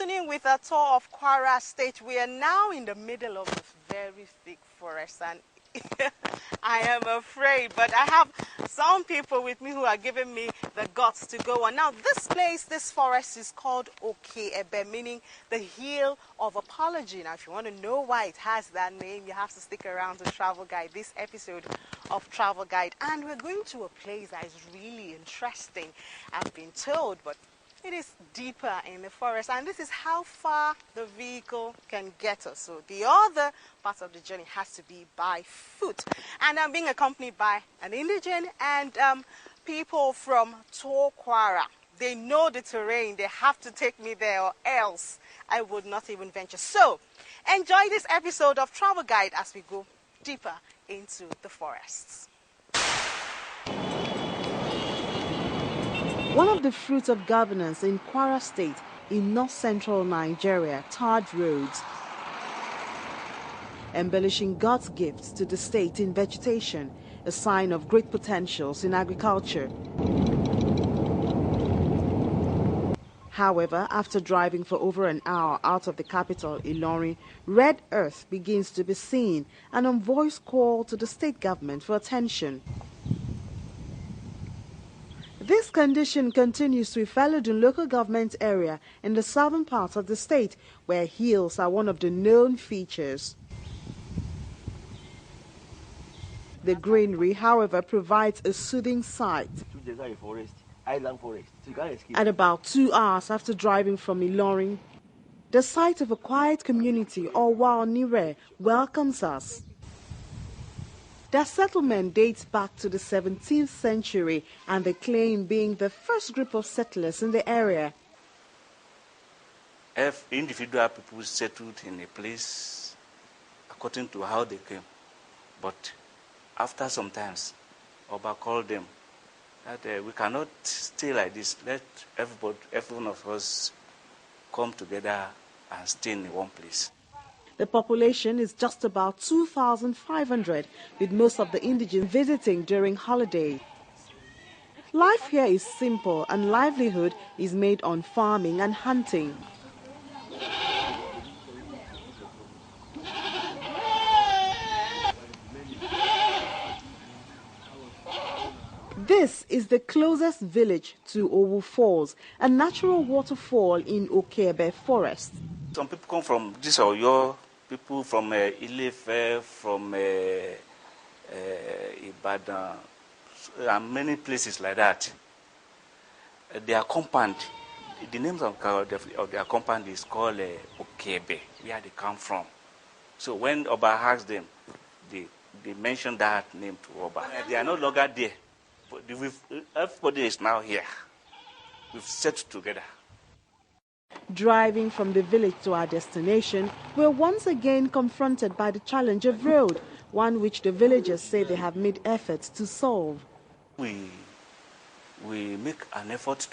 continuing with a tour of Kwara State. We are now in the middle of a very thick forest, and I am afraid, but I have some people with me who are giving me the guts to go on. Now, this place, this forest is called Okeebe, meaning the Hill of Apology. Now, if you want to know why it has that name, you have to stick around to Travel Guide, this episode of Travel Guide. And we're going to a place that is really interesting, I've been told, but it is deeper in the forest, and this is how far the vehicle can get us. So the other part of the journey has to be by foot. And I'm being accompanied by an indigene and people from Kwara. They know the terrain. They have to take me there, or else I would not even venture. So enjoy this episode of Travel Guide as we go deeper into the forests. One of the fruits of governance in Kwara State in north-central Nigeria, tarred roads, embellishing God's gifts to the state in vegetation, a sign of great potentials in agriculture. However, after driving for over an hour out of the capital, Ilorin, red earth begins to be seen, and a voice call to the state government for attention. This condition continues to Ifalodun local government area in the southern part of the state, where hills are one of the known features. The greenery, however, provides a soothing sight. At about 2 hours after driving from Ilorin, the site of a quiet community, or Nire, welcomes us. Their settlement dates back to the 17th century, and they claim being the first group of settlers in the area. If individual people settled in a place according to how they came, but after some times, Oba called them that we cannot stay like this. Let every one of us come together and stay in one place. The population is just about 2,500, with most of the indigents visiting during holiday. Life here is simple, and livelihood is made on farming and hunting. This is the closest village to Owu Falls, a natural waterfall in Okeebe Forest. Some people come from this or your people from Ilefe, from Ibadan, and many places like that. Their compound, the names of their compound is called Okeebe, where they come from. So when Oba asked them, they mentioned that name to Oba. They are no longer there. But everybody is now here. We've settled together. Driving from the village to our destination, we're once again confronted by the challenge of road, one which the villagers say they have made efforts to solve. We make an effort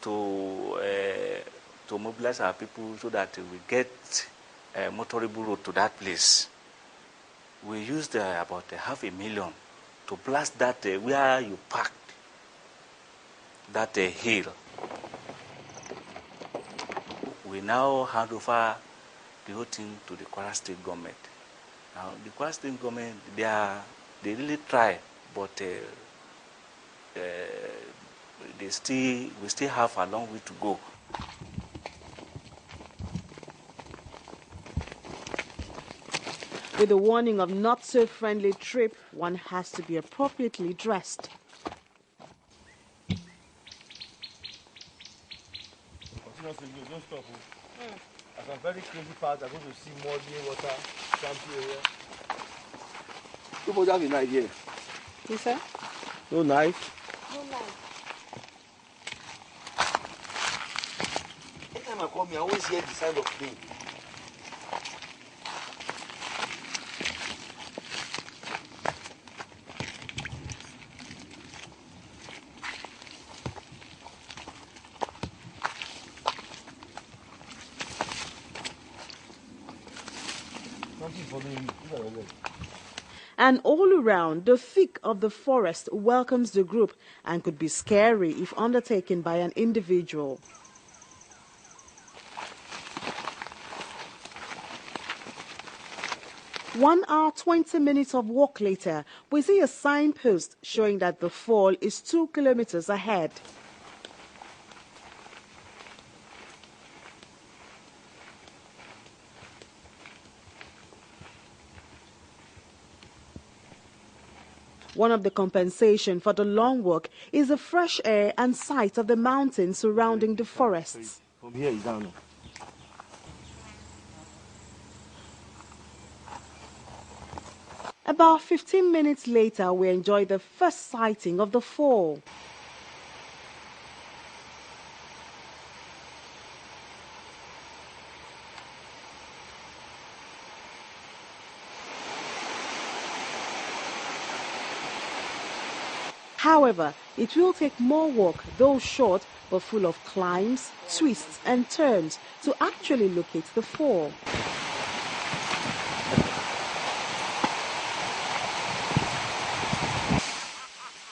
to mobilize our people so that we get a motorable road to that place. We used about 500,000 to blast that where you parked, that hill. We now hand over the whole thing to the Kwara State government. Now, the Kwara State government, they really try, but we still have a long way to go. With the warning of not so friendly trip, one has to be appropriately dressed. Don't stop. As a very crazy part, I'm going to see more near water, swampy area. You have a knife here. Yes, sir? No knife? No knife. Every time I come here, I always hear the sound of pain. And all around, the thick of the forest welcomes the group and could be scary if undertaken by an individual. One hour, 20 minutes of walk later, we see a signpost showing that the fall is 2 kilometers ahead. One of the compensation for the long walk is the fresh air and sight of the mountains surrounding the forests. From here is down. About 15 minutes later, we enjoy the first sighting of the fall. However, it will take more work, though short but full of climbs, twists and turns, to actually locate the fall.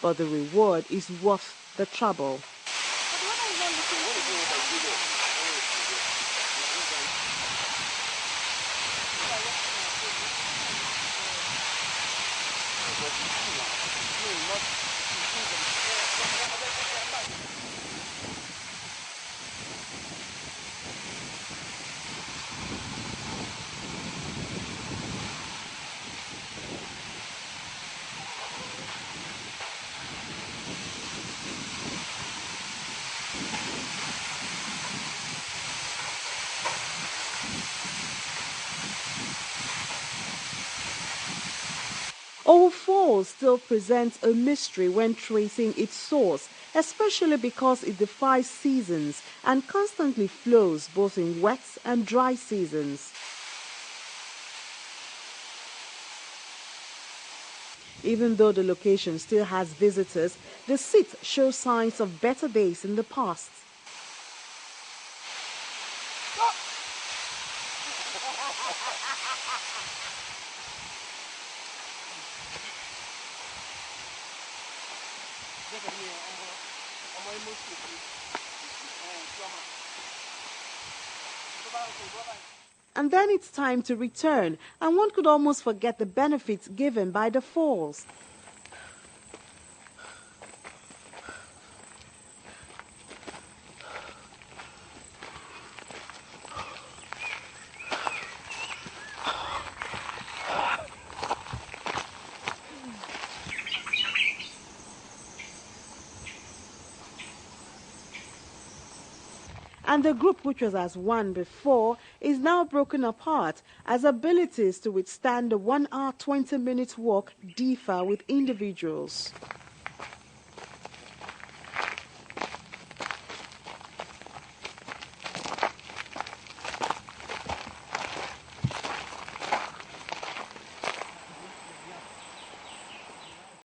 But the reward is worth the trouble. All falls still presents a mystery when tracing its source, especially because it defies seasons and constantly flows both in wet and dry seasons. Even though the location still has visitors, the site shows signs of better days in the past. And then it's time to return, and one could almost forget the benefits given by the falls. And the group, which was as one before, is now broken apart as abilities to withstand the 1 hour 20 minute walk differ with individuals.